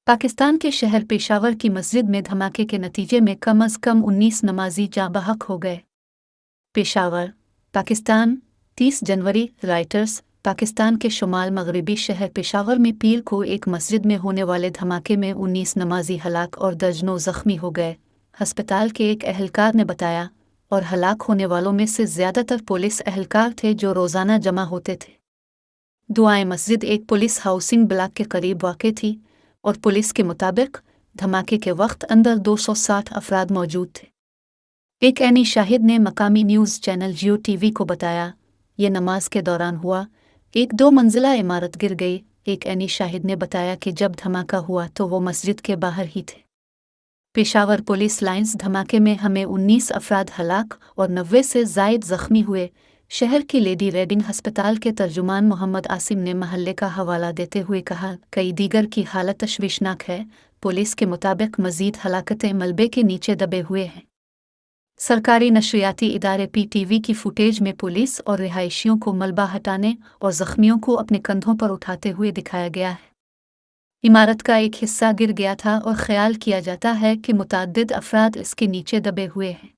पाकिस्तान के शहर पेशावर की मस्जिद में धमाके के नतीजे में कम अज़ कम 19 नमाजी जाँ बहक हो गए। पेशावर, पाकिस्तान, 30 जनवरी। राइटर्स, पाकिस्तान के शुमाल मगरबी शहर पेशावर में पीर को एक मस्जिद में होने वाले धमाके में 19 नमाजी हलाक और दर्जनों जख्मी हो गए, अस्पताल के एक एहलकार ने बताया। और हलाक होने वालों में से ज़्यादातर पुलिस एहलकार थे जो रोज़ाना जमा होते थे। दुआएं मस्जिद एक पुलिस हाउसिंग ब्लॉक के करीब वाक़ थी और पुलिस के मुताबिक धमाके के वक्त अंदर 260 अफराद मौजूद थे। एक ऐनी शाहिद ने मकामी न्यूज़ चैनल जियो टीवी को बताया, ये नमाज के दौरान हुआ। एक 2 मंजिला इमारत गिर गई। एक ऐनी शाहिद ने बताया कि जब धमाका हुआ तो वो मस्जिद के बाहर ही थे। पेशावर पुलिस लाइंस धमाके में हमें 19 अफराद हलाक और 90 से ज़ायद ज़ख्मी हुए, शहर की लेडी रेडिंग अस्पताल के तर्जुमान मोहम्मद आसिम ने महल्ले का हवाला देते हुए कहा। कई दीगर की हालत तशवीशनाक है। पुलिस के मुताबिक मज़ीद हलाकतें मलबे के नीचे दबे हुए हैं। सरकारी नशरियाती इदारे PTV की फुटेज में पुलिस और रिहायशियों को मलबा हटाने और ज़ख्मियों को अपने कंधों पर उठाते हुए दिखाया गया है। इमारत का एक हिस्सा गिर गया था और ख्याल किया जाता है कि मुतअद्दिद अफराद इसके नीचे दबे हुए हैं।